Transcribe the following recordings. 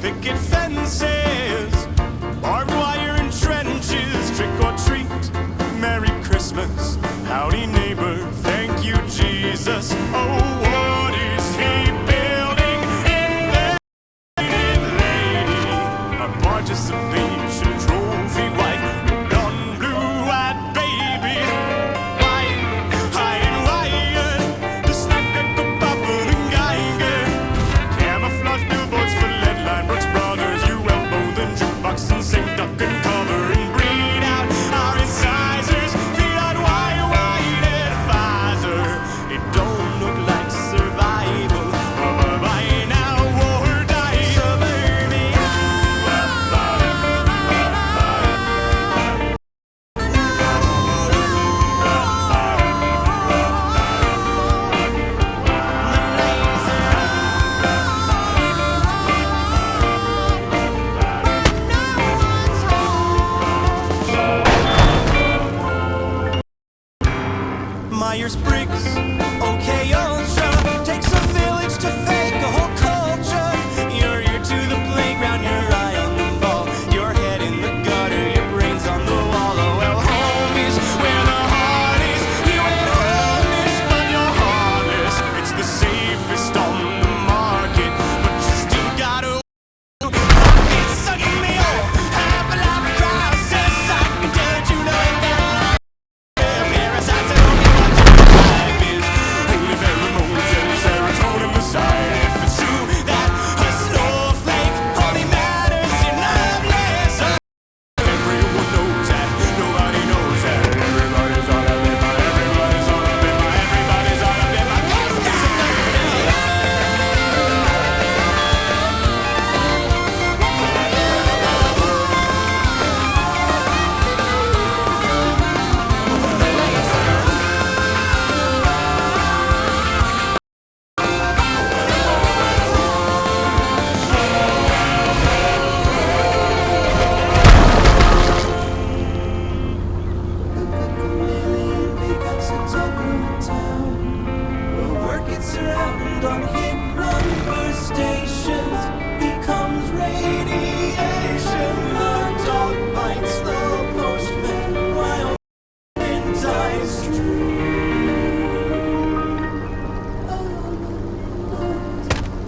Picket fences, barbed wire and trenches, trick or treat, Merry Christmas, howdy neighbor, thank you Jesus. Oh, what is he building in there, lady? A participation trophy wife, blonde, blue-eyed baby, white, high and wired, the snack at the Papa and Geiger, camouflage billboards for Brooks Brothers, you elbow the jukebox and sing duck and cover and breed out our incisors, feed out wide and Pfizer. It don't look like survival, but by now or die, suburbia. Myers-Briggs, okay, ultra. Takes a village to fake a whole culture. Your ear to the playground, your eye on the ball, your head in the gutter, your brains on the wall. Oh well, home is where the heart is. You ain't homeless, but you're heartless. It's the safest on the market, but you still gotta. It's sucking me all. Half a life crisis. I can tell that you know that. Parasites and only what your life is. Only pheromones and serotonin beside. If it's true that a snowflake only matters in loveless, everyone knows that. Nobody knows that. Everybody's on a bit, everybody's on a bit, everybody's on a bit. My face is a around on heat lumber stations, becomes radiation. The dog bites the postman while in dies true.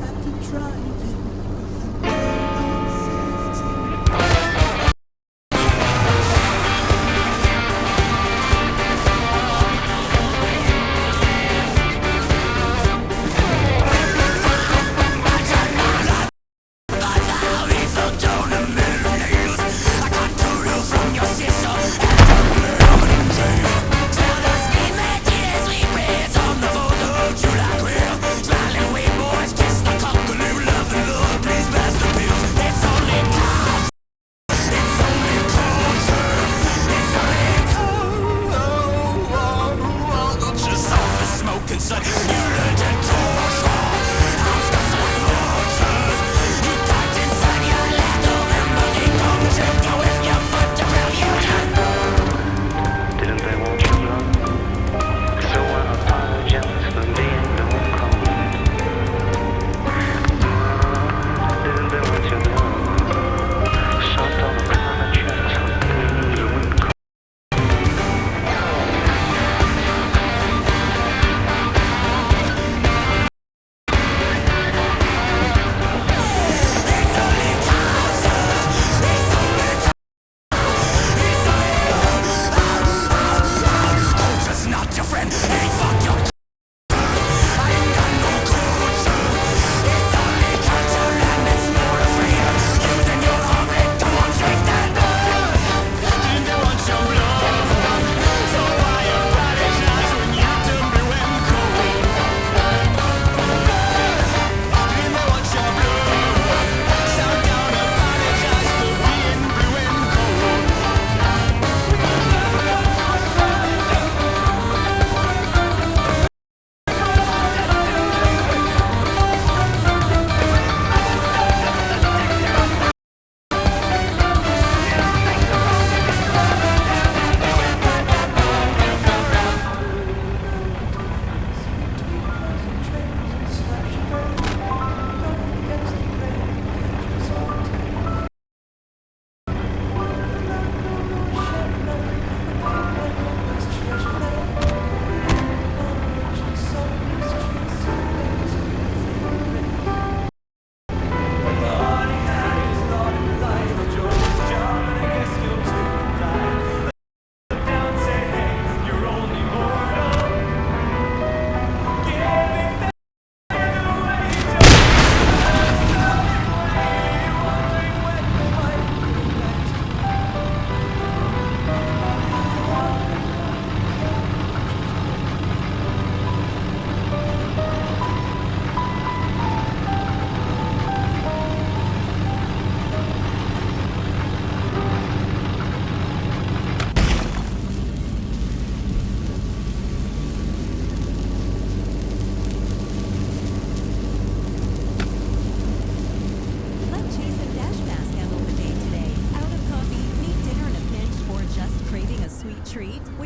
At the drive-in with the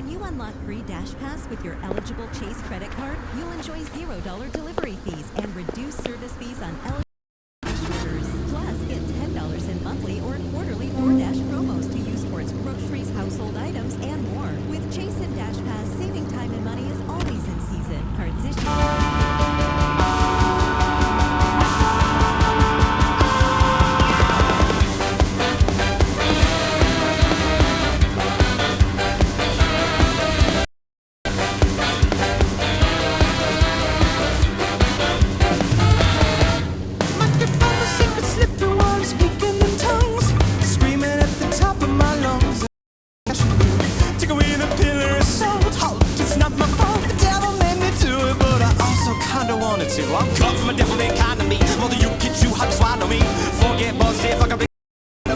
When you unlock free Dash Pass with your eligible Chase credit card, you'll enjoy $0 delivery fees and reduced service fees on eligible orders. Plus, get $10 in monthly or quarterly DoorDash promos to use towards groceries, household items, and more. With Chase and Dash Pass, saving time and money is always in season. Cards issued. I'm cut from a different kind of me. Mother, you get you hot to swallow me. Forget boss, if I can be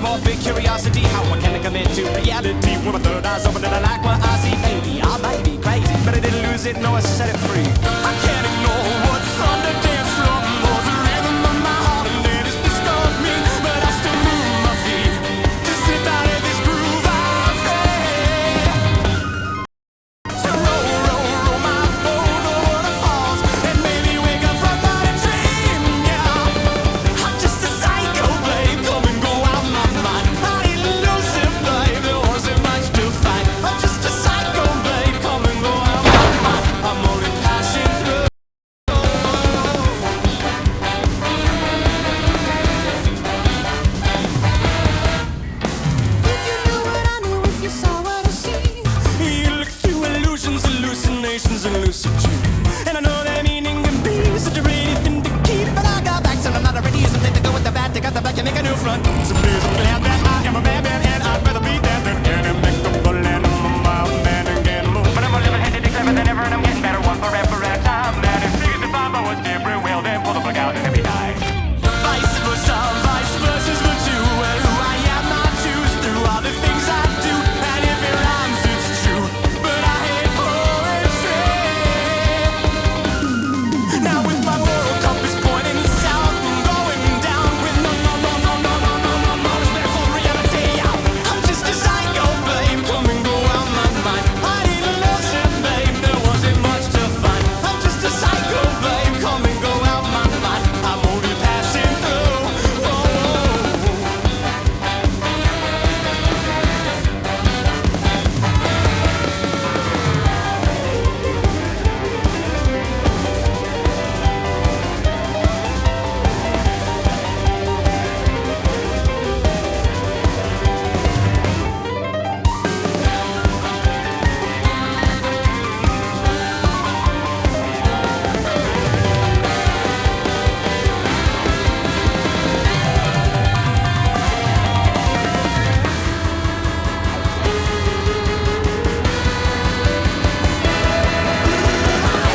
more big curiosity. How I can commit to reality when my third eye's open and I like what I see. Baby, I may be crazy, but I didn't lose it, no, I set it free. I can't ignore what's on the dance floor. More's the rhythm of my heart and it has disturbed me, but I still move my feet to slip out of this groove I'm in. So roll my boat over the falls and maybe wake up from my dream, yeah. I'm just a psycho, babe, come and go out my mind. I didn't lose it, babe, there wasn't much to find. I'm just a psycho, babe, come and go out my mind. I'm only passing through. If you knew what I knew, if you saw what I see, you look through illusions, hallucinations, and lucid dreams. And I know that meaning can be such a pretty thing to keep, but I got back, so I'm not ready. Something to go with the bad, take out the back and make a new front. Some days I'm glad that I am a bad man, and I'd rather be that than any makeable, and I'm a mild man again. But I'm a level-headed, clever than ever, and I'm getting better one forever at a time. Man, if things if I was different, well, then pull the plug out and every night. Vice versa's what you and who I am, I choose through all the things I do, and if it rhymes, it's true. But I hate poetry. Now with my moral compass pointing south, I'm going down with no respect for reality. I'm just a psycho, babe, come and go out my mind. I didn't lose it, babe, there wasn't much to find. I'm just a psycho, babe, come and go out my mind. I'm only passing through.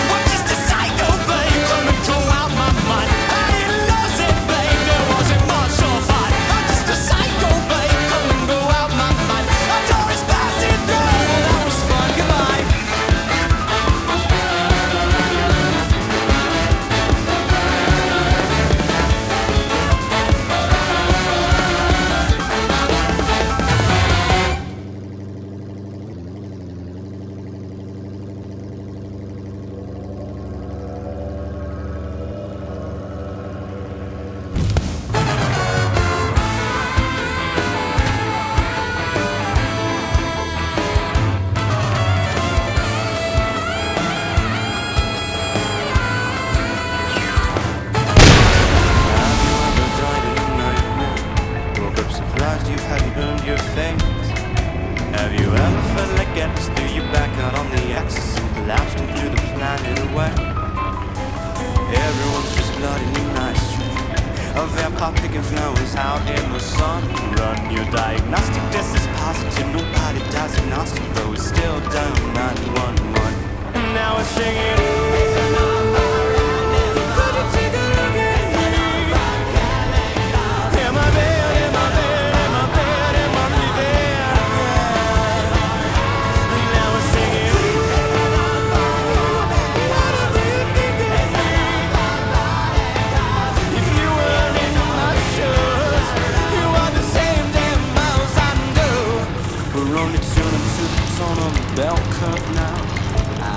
I'm just a psycho, babe, come and go out my mind. I didn't lose it, babe, there wasn't much to find. I'm just a psycho, babe, come and go out my mind. A door is passing through, that was fun, goodbye. Woke up surprised you hadn't earned your face. Have you ever felt like Ennis threw you back out on the axis and collapsed and threw the planet away? Everyone's just bloody new night street. A vampire picking flowers out in the sun. Run your diagnostic, this is positive. Nobody diagnostic, though it's still down 911. And now we're singing. Could you take a look at me? Am I there? Am I there? Am I there? Am I really there? And now we're singing. Whatever you think of me. If you were in my shoes, you are the same damn miles I know. We're only tuning to the tone on the balcony. love now.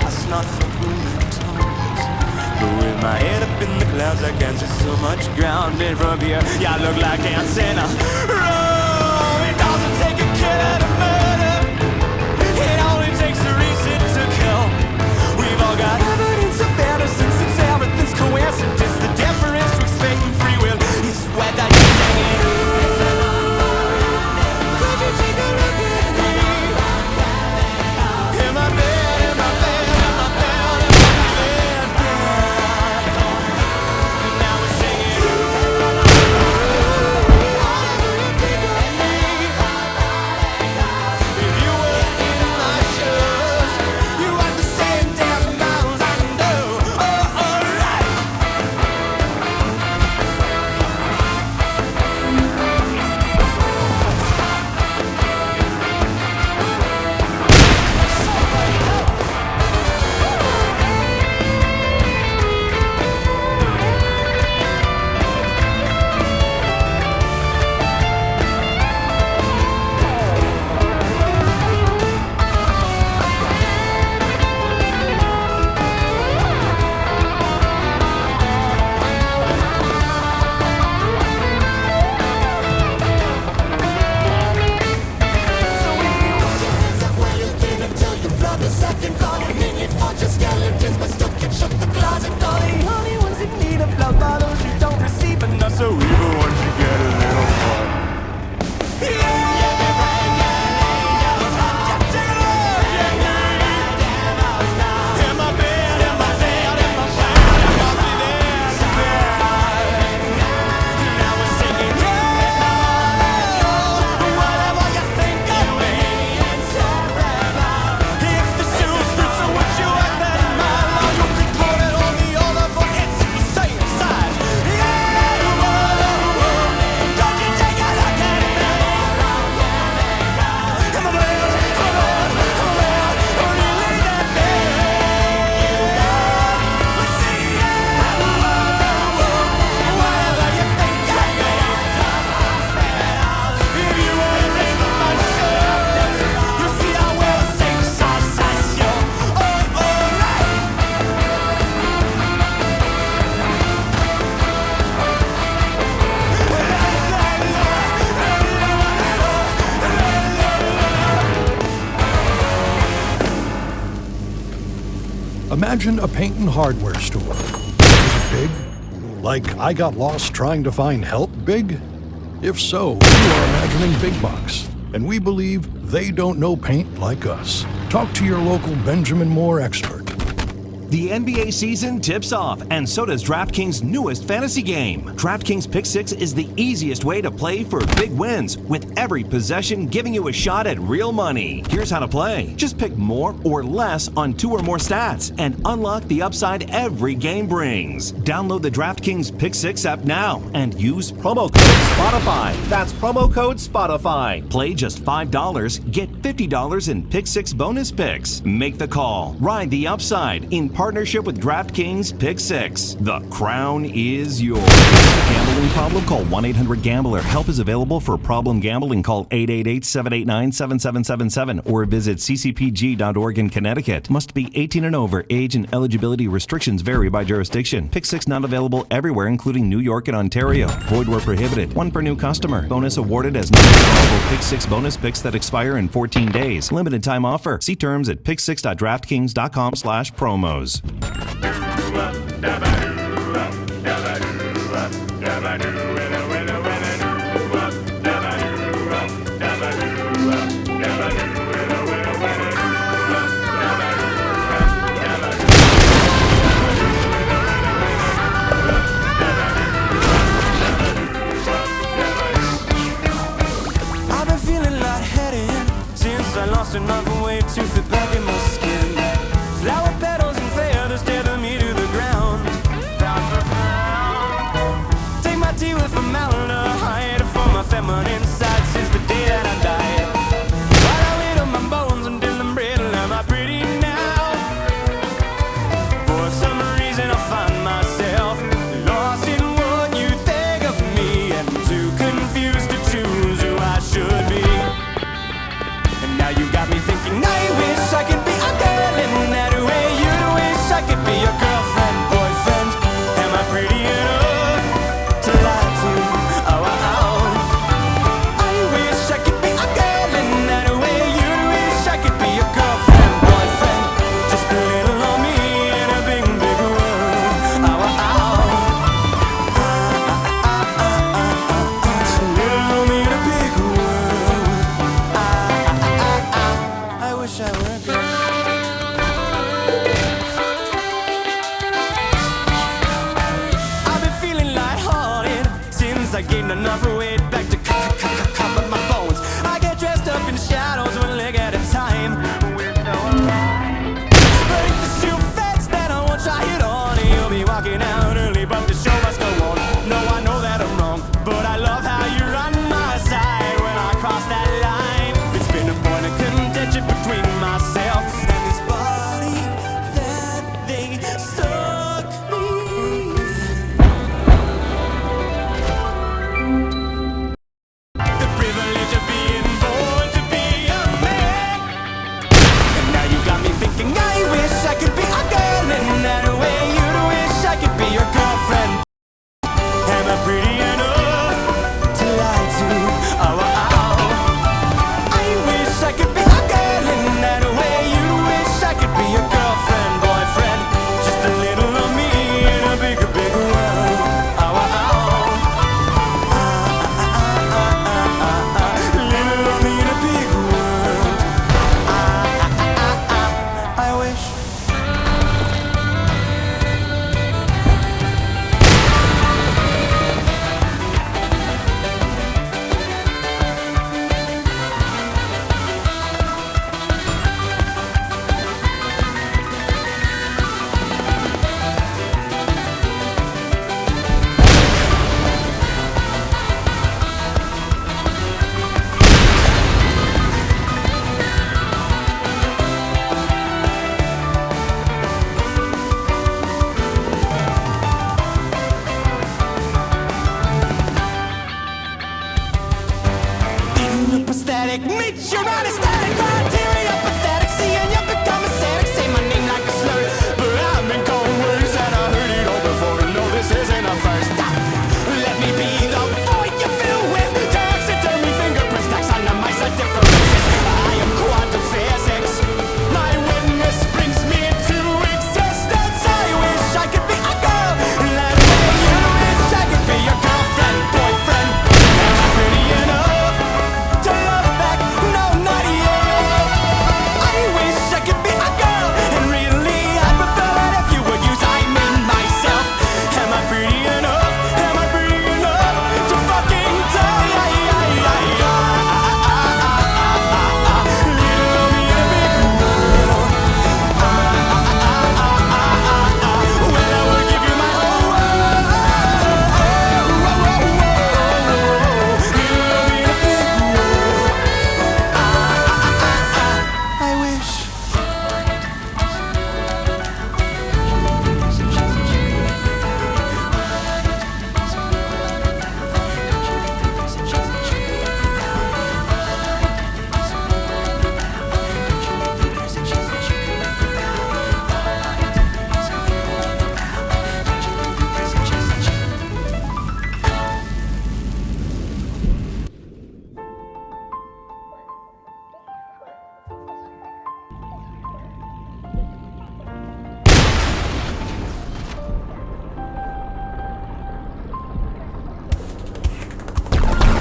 Ask not for human tongues, but with my head up in the clouds, I can see so much ground. And from here, yeah, I look like ants in a row. It doesn't take a killer to murder. It only takes a reason to kill. We've all got evidence of innocence. It's everything's coincidence. The difference between fate and free will is whether you're singing. Could you take a look at me? Am I bad? Am I bad? Am I bad? Am I bad? And now we're singing. Whatever you think of me. If you were in my shoes, you understand damn miles I know. Oh, alright. So if you put your hands up where you did until you flood the second floor, and then you fought your skeletons, but still can shut the closet door. The only ones in need of love are those who don't receive enough. So even once you get a little fun. Am I bad? Am I bad? Am I bad? Am I bad? Now we're singing. Whatever you think of me. If the shoes fit, so what you want that in my life? You can put it on the other for it's the same size. Don't you take a look at me? Am I bad? Am I bad? Am I bad? Really that bad? We're singing. Whatever you think of me. If you wanna read my shoes, you see I wear the same size as you. Oh, alright. Imagine a paint and hardware store. Is it big? Like I got lost trying to find help big? If so, you are imagining big box. And we believe they don't know paint like us. Talk to your local Benjamin Moore expert. The NBA season tips off, and so does DraftKings' newest fantasy game. DraftKings Pick 6 is the easiest way to play for big wins, with every possession giving you a shot at real money. Here's how to play. Just pick more or less on 2 or more stats, and unlock the upside every game brings. Download the DraftKings Pick 6 app now, and use promo code Spotify. That's promo code Spotify. Play just $5, get $50 in Pick 6 bonus picks. Make the call. Ride the upside in partnership with DraftKings Pick 6. The crown is yours. Gambling problem? Call 1-800-GAMBLER. Help is available for problem gambling. Call 888-789-7777 or visit ccpg.org in Connecticut. Must be 18 and over. Age and eligibility restrictions vary by jurisdiction. Pick 6 not available everywhere, including New York and Ontario. Void where prohibited. 1 per new customer. Bonus awarded as non-withdrawable Pick 6 bonus picks that expire in 14 days. Limited time offer. See terms at pick6.draftkings.com/promos. I've been feeling lightheaded since I lost enough weight to fit back in my skin. Flower petals and feathers tether me to the ground. could be your girlfriend, boyfriend. Am I pretty enough to lie to? Oh, oh, oh. I wish I could be a girl in that way. You wish I could be your girlfriend, boyfriend. Just a little on me in a big, big world. Oh, oh, oh. Just a little on me in a big world. I wish I were a girl. I've been feeling lighthearted since I gained enough weight back to cover my bones. I get dressed up in shadows one leg at a time. We're so alive. But if the shoe fits, then I won't try it on. You'll be walking out early, but the show must go on. No, I know that I'm wrong, but I love how you're on my side when I cross that line. It's been a point of contention between myself and this body that they stuck me. The privilege of being born to be a man. And now you got me thinking, I wish I could be a girl in that way. You wish I could be your girlfriend. Am I pretty enough to lie to? Oh, oh, oh. I wish I could be a girl in that way. You wish I could be your girlfriend, boyfriend. Just a little of me in a bigger, bigger world. Oh, oh, oh. Little of me in a big world. I wish. Eating your prosthetic meets your anesthetic criteria. Pathetic, seeing you become aesthetic. Say my name like a slur, but I've been called worse and I heard it all before. No, this isn't a first. Let me be the void you fill with taxidermy fingerprints, taxonomize the different races. I am quantum physics. My witness brings me into existence. I wish I could be a girl. Let me, you wish I could be your girlfriend, boyfriend. Am I pretty enough to love back? No, not yet. I wish I could be a girl, and really I prefer it if you would use I mean myself. Am I pretty enough? Am I pretty enough to fucking die? Little me in a big world. Well, I will give you my whole world. Little me in a big world. I wish.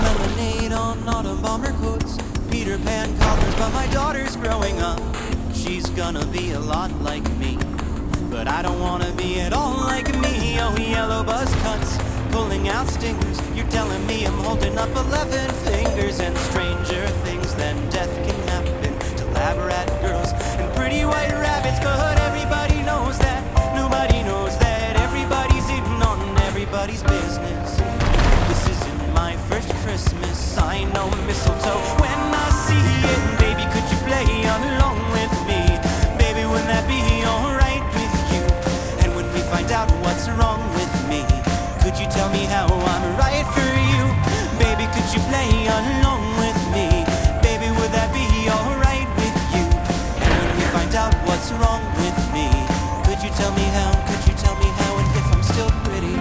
Lemonade on autumn bomber coats, Peter Pan collars, but my daughter's growing up. She's gonna be a lot like me, but I don't wanna be at all like me. Oh, yellow buzz cuts, pulling out stingers. You're telling me I'm holding up 11 fingers, and stranger things than death can happen to lab rat girls and pretty white rabbits. But everybody knows that, nobody knows that. Everybody's in on everybody's business. This isn't my first Christmas. I know mistletoe when I see it. Baby, could you play along with me? Baby, wouldn't that be alright with you? And when we find out what's wrong with me, could you tell me how I'm right for you? Baby, could you play along with me? Baby, would that be alright with you? And when we find out what's wrong with me, could Could you tell me how? Could you tell me how? And if I'm still pretty?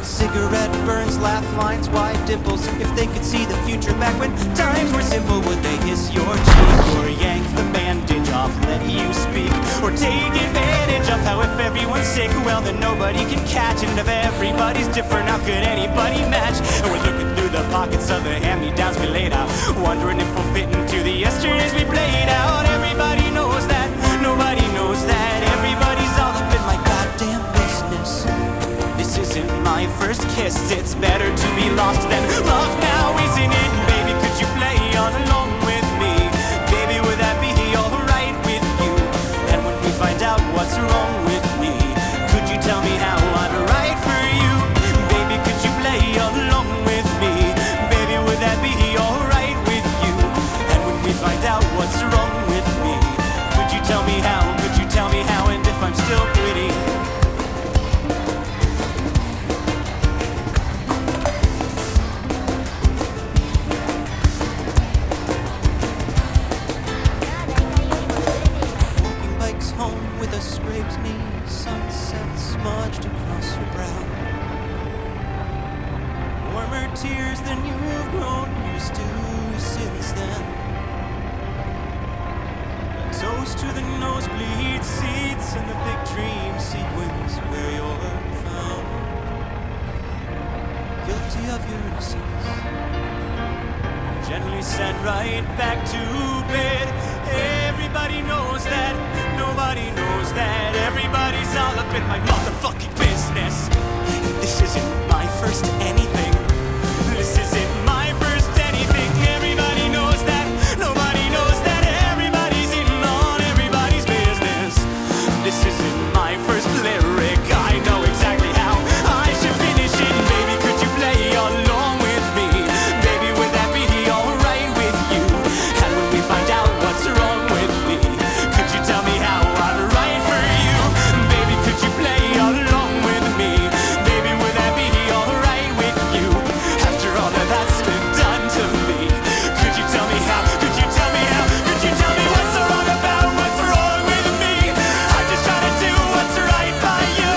Cigarette burns, laugh lines, wide dimples. If they could see the future back when times were simple, would they hiss your cheek or yank the bandage off, let you speak, or take advantage of how if everyone's sick, well then nobody can catch it, and if everybody's different, how could anybody match? And we're looking through the pockets of the hand-me-downs we laid out, wondering if we'll fit into the yesterdays we played out. Everybody knows that, nobody knows that, everybody's all up in my goddamn business. This isn't my first kiss, it's better to be lost than loved now, isn't it? Baby, could you play all along with me? Baby, would that be alright with you? And when we find out what's wrong with me, could you tell me how I'm right for you? Baby, could you play all along with me? Baby, would that be alright with you? And when we find out what's wrong with me, could you tell me how? Could you tell me how? And if I'm still pretty? Tears than you've grown used to since then. A toast to the nosebleed seats and the big dream sequence where you're found guilty of your innocence, gently sent right back to bed. Everybody knows that, nobody knows that, everybody's all up in my motherfucking business. And this isn't my first anything. This isn't my first anything. Everybody knows that. Nobody knows that. Everybody's in on everybody's business. This isn't my first lyric. I know exactly how I should finish it. Baby, could you play along with me? Baby, would that be alright with you? And when we find out what's wrong with me, could you tell me how I'm right for you? Baby, could you play along with me? Baby, would that be alright with you? After all of that's been done to me, could you tell me how? Could you tell me how? Could you tell me what's so wrong about what's wrong with me? I'm just trying to do what's right by you.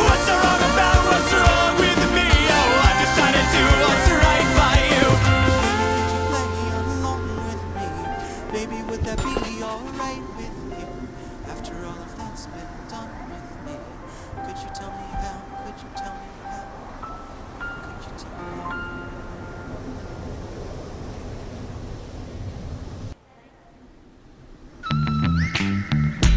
What's so wrong about what's wrong with me? Oh, I'm just trying to do what's right by you. Could you play along with me? Baby, would that be alright with you? After all of that's been done with me, could you tell me how? Could you tell me how? Could you tell me how?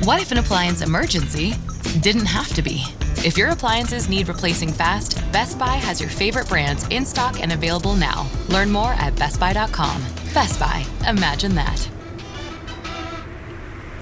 What if an appliance emergency didn't have to be? If your appliances need replacing fast, Best Buy has your favorite brands in stock and available now. Learn more at bestbuy.com. Best Buy. Imagine that.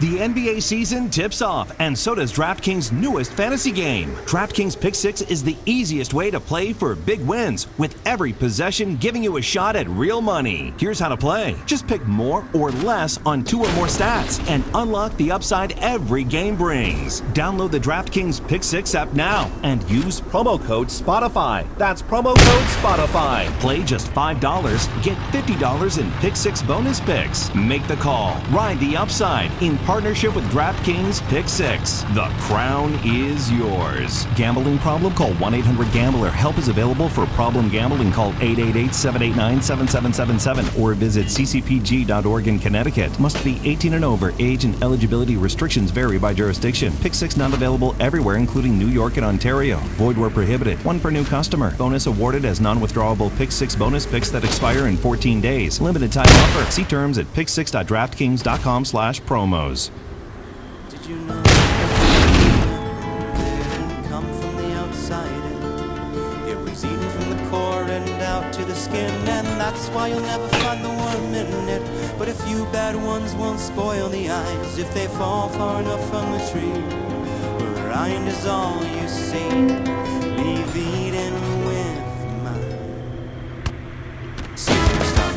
The NBA season tips off, and so does DraftKings' newest fantasy game. DraftKings Pick 6 is the easiest way to play for big wins, with every possession giving you a shot at real money. Here's how to play. Just pick more or less on 2 or more stats, and unlock the upside every game brings. Download the DraftKings Pick 6 app now, and use promo code SPOTIFY. That's promo code SPOTIFY. Play just $5, get $50 in Pick 6 bonus picks. Make the call, ride the upside in partnership with DraftKings Pick 6. The crown is yours. Gambling problem? Call 1-800-GAMBLER. Help is available for problem gambling. Call 888-789-7777 or visit ccpg.org in Connecticut. Must be 18 and over. Age and eligibility restrictions vary by jurisdiction. Pick 6 not available everywhere, including New York and Ontario. Void where prohibited. 1 per new customer. Bonus awarded as non-withdrawable Pick 6 bonus picks that expire in 14 days. Limited time offer. See terms at pick6.draftkings.com/promos. Did you know they didn't come from the outside in? It was eaten from the core and out to the skin, and that's why you'll never find the worm in it. But a few bad ones won't spoil the eyes if they fall far enough from the tree. Rind is all you see. Leave Eden with mine. Superstar.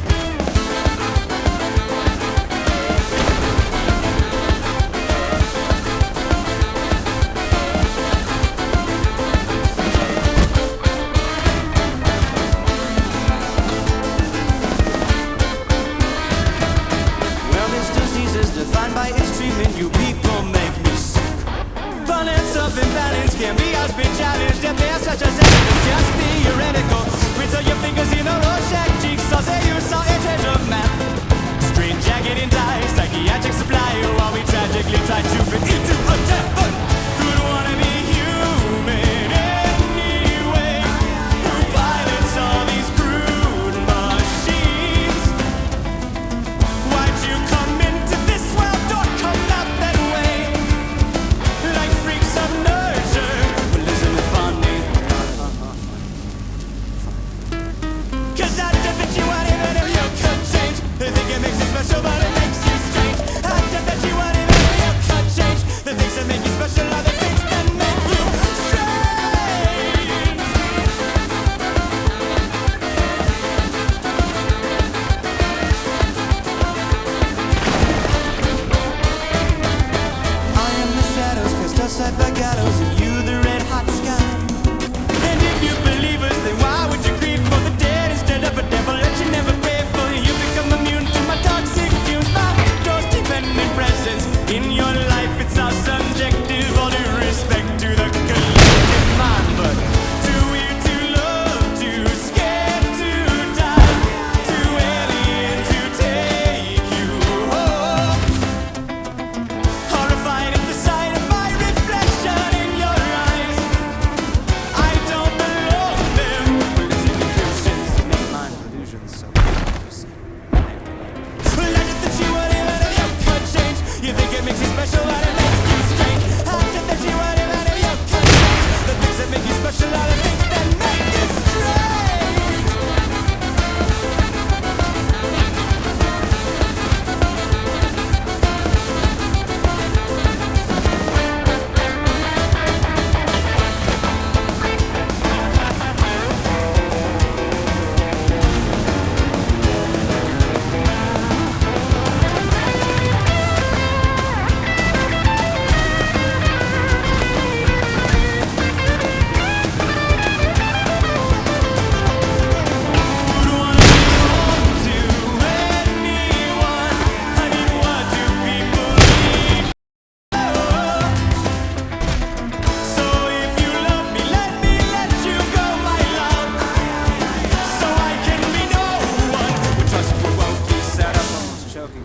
special are the things that make you strange.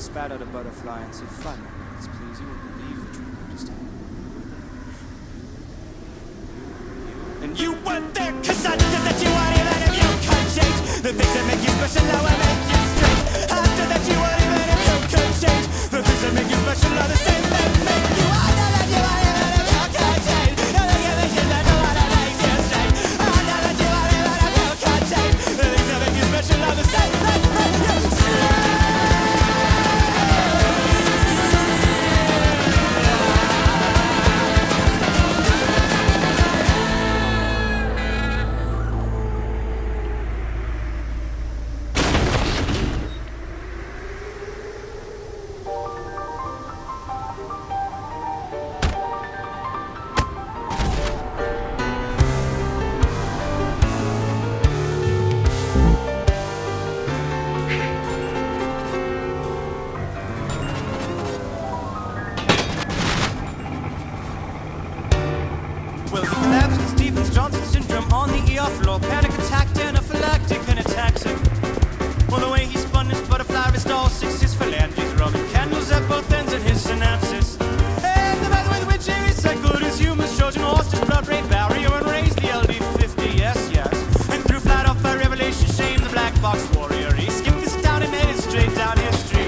Spat out a butterfly and said, "5 more minutes, please. You won't believe the dream I just had." And you weren't there, 'cause I said that you weren't even if you could change the things that make you special, now I make you strange. I said that you weren't even if you could change the things that make you special are the same that make you. I said that you weren't even if you could change the things that make you special are the make you strange. I said that you weren't even if you could change the things that make you special are the same that make you strange. Well, he collapsed with Stevens-Johnson syndrome on the ER floor. Panic attack, anaphylactic, and ataxic. Well, the way he spun his butterfly wrist, all 6 his phalanges, rubbing candles at both ends in his synapses. And the method with which he recycled his humus, Trojan horse, his blood-brain barrier, and raised the LD50, yes. And threw flat off by revelation, shame the black box warrior. He skipped this town and headed straight down history.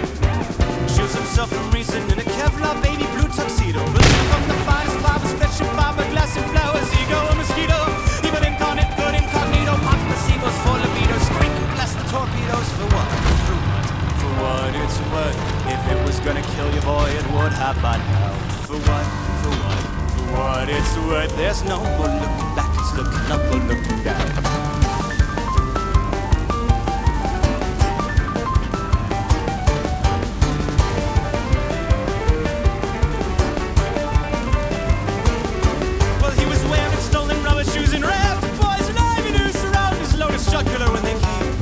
Shields himself from reason in a Kevlar baby blue tuxedo. Built from the finest fibers, flesh and fiberglass and flowers. Ego, a mosquito, evil incarnate, good incognito. Pop placebos for libido, scream and blast the torpedoes. For what? For what it's worth. If it was gonna kill you, boy, it would have by now. For what? For what it's worth. There's no more looking back, it's looking up or looking down. Shoes and wrapped poison ivy noose around his lotus jugular when they came.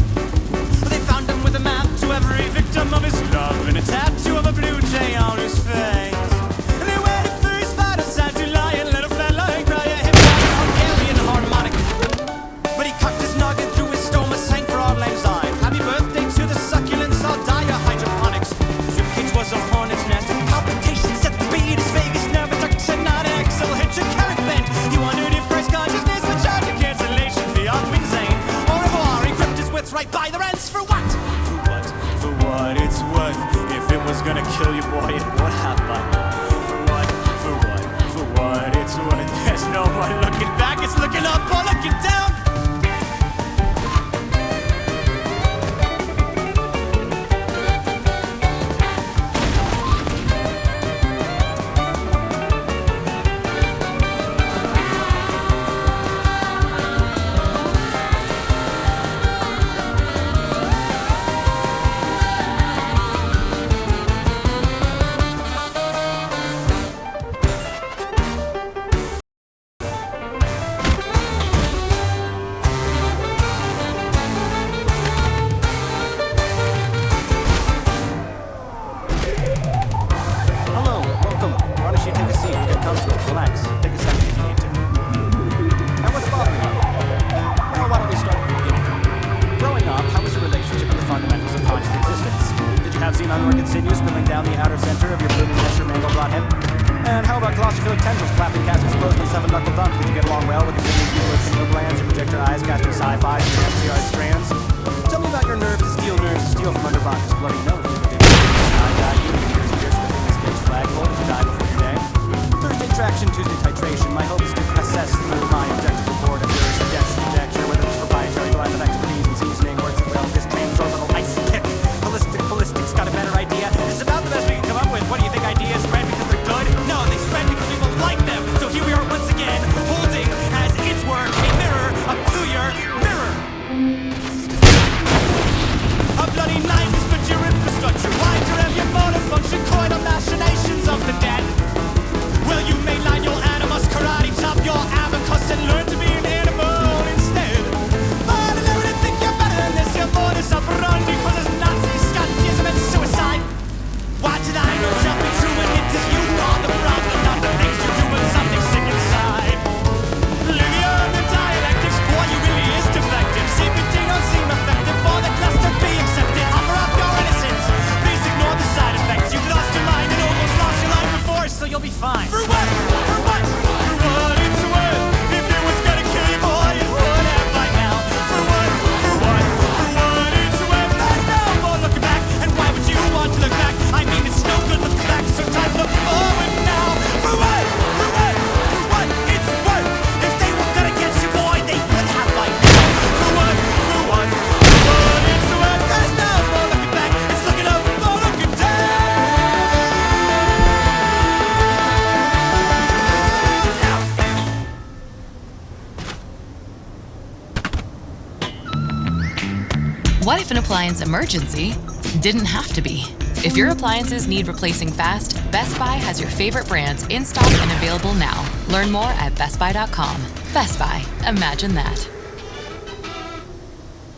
They found him with a map to every victim of his love and a tattoo of a blue jay on his face. And they waited for his vital sign to lie and let a flatline cry at him like an Hungarian harmonic. But he cocked his noggin through his stoma, sang for Auld Lang Syne. Happy birthday to the succulents, I'll die of hydroponics. His ribcage was a hornet's nest, and palpitations at the beat. His vagus nerve induction, not axle hitch, a carrot bent. He wondered if Christ consciousness would charge a cancellation fee off Winsane. Au revoir, he gripped his wits right by the rents. For what? For what it's worth. If it was gonna kill you, boy, it would have by now. For what it's worth. There's no one looking back, it's looking up or looking down. fine. For what? For what? For what it's worth. If it was gonna kill you, boy, it would have by now. For what? For what? For what it's worth. There's no more looking back. And why would you want to look back? I mean, it's no good looking back, so time to look forward now. For what? For what? For what it's worth. If they were gonna get you, boy, they would have by now. For what? For what? For what it's worth. There's no more looking back. It's looking up or looking down. What if an appliance emergency didn't have to be? If your appliances need replacing fast, Best Buy has your favorite brands in stock and available now. Learn more at bestbuy.com. Best Buy, imagine that.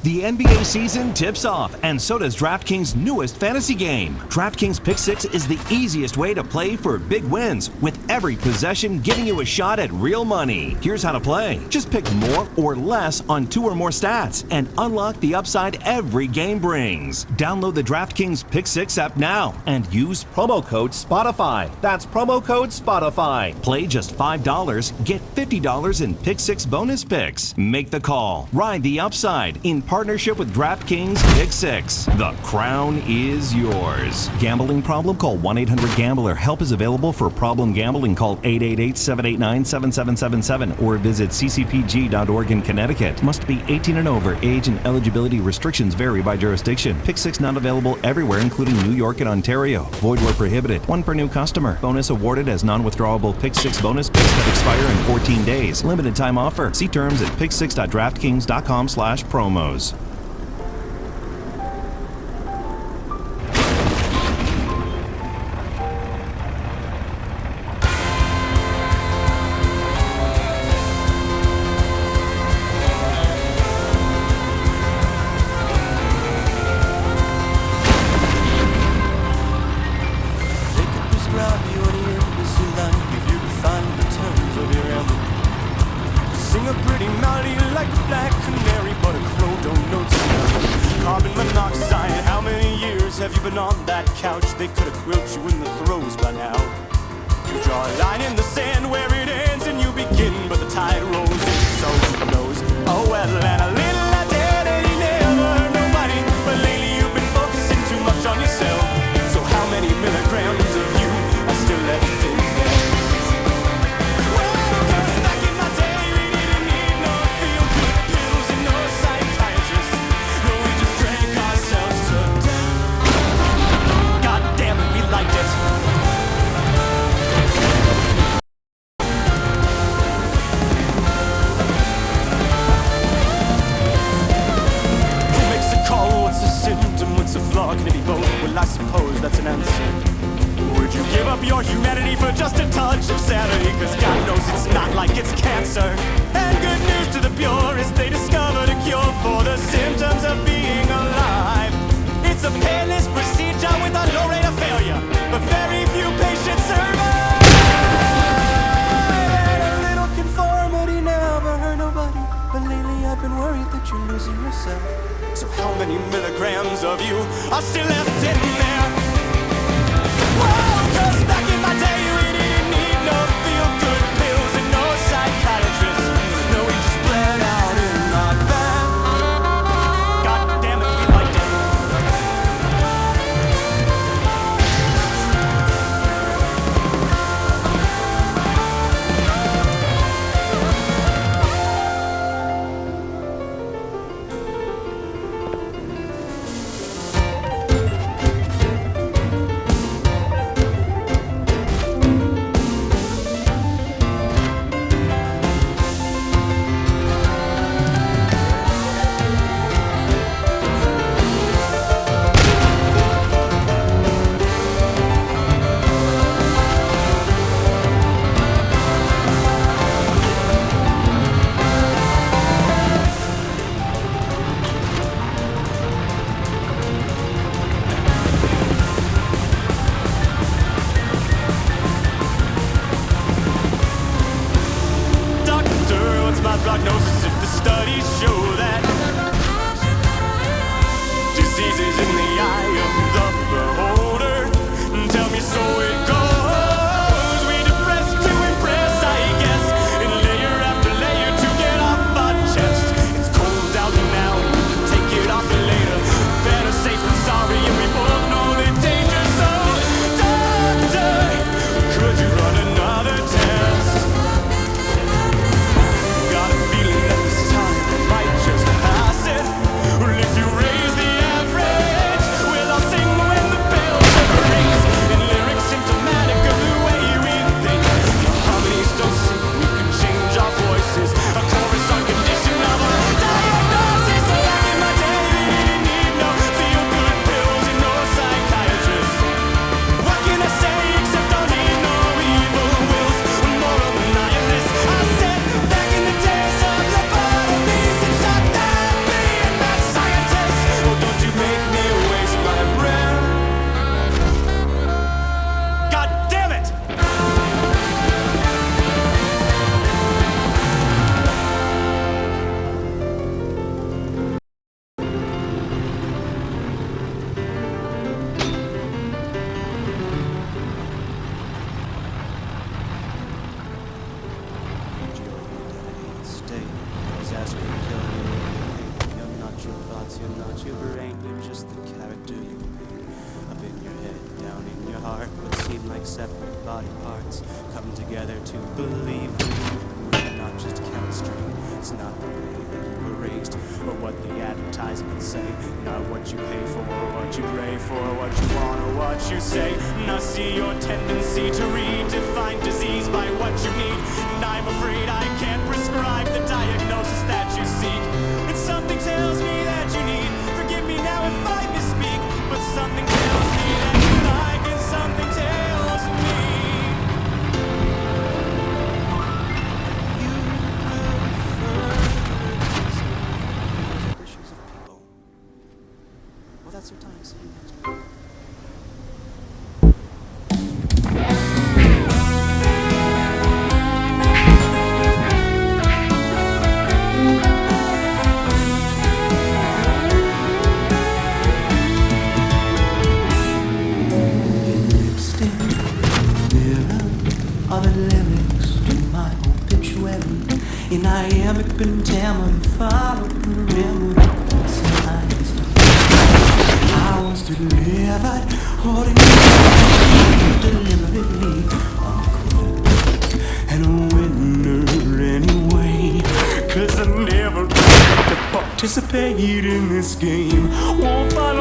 The NBA season tips off, and so does DraftKings' newest fantasy game. DraftKings Pick 6 is the easiest way to play for big wins, with every possession giving you a shot at real money. Here's how to play. Just pick more or less on 2 or more stats, and unlock the upside every game brings. Download the DraftKings Pick 6 app now, and use promo code SPOTIFY. That's promo code SPOTIFY. Play just $5, get $50 in Pick 6 bonus picks. Make the call. Ride the upside in partnership with DraftKings Pick 6. The crown is yours. Gambling problem? Call 1-800-GAMBLER. Help is available for problem gambling. Call 888-789-7777 or visit ccpg.org in Connecticut. Must be 18 and over. Age and eligibility restrictions vary by jurisdiction. Pick 6 not available everywhere, including New York and Ontario. Void where prohibited. 1 per new customer. Bonus awarded as non-withdrawable Pick 6 bonus picks that expire in 14 days. Limited time offer. See terms at pick6.draftkings.com/promos. They could prescribe you any illness you like if you could find the terms of your ailment. Sing a pretty melody like a black canary, but a crow don't know tune. Carbon monoxide, how many years have you been on that couch? They could have quilled you in the throes by now. You draw a line in the sand where it ends and you begin, but the tide rolls in, so who knows? Oh well, and a little I did and you never hurt nobody, but lately you've been focusing too much on yourself. So how many milligrams of you are still left in there? Well, 'cause back in my day we didn't need no feel-good pills and no psychiatrists. No, we just drank ourselves to death. God damn it, we liked it. Who makes a call? What's a symptom? What's a flaw? Can it be both? Well, I suppose that's an answer. Would you give up your humanity for just a touch of sanity? 'Cause God knows it's not like it's cancer. And good news to the purist, they discovered a cure for the symptoms of being alive. It's a painless procedure with a low rate of failure, but very few patients survive. And a little conformity never hurt nobody, but lately I've been worried that you're losing yourself. So how many milligrams of you are still left in there? Well, 'cause back in my day we didn't need no feel-good pills and no psychiatrists. No, we just bled out in our bed. God damn it, we liked it. prognosis if the studies show that disease is in the eye of the beholder. Tell me so it goes. We depress kill you. You're not your thoughts, you're not your brain. You're just the character you made. Up in your head, down in your heart. What seem like separate body parts come together to believe in you. We're not just chemistry. It's not the way that you were raised, or what the advertisements say. Not what you pay for, or what you pray for, what you want, or what you say. And I see your tendency to redefine disease by what you need. And I'm afraid I can't prescribe the diagnosis that you seek. And something tells me that you need. Forgive me now if I misspeak, but something tells me that you like, and something tells me you prefer wishes of people. Well, that's your time. See you next week. Are the lyrics to my obituary in iambic pentameter, follow the remedy. I was delivered, holding deliberately. I'm quit and a winner anyway, 'cause I never got to participate in this game. Won't follow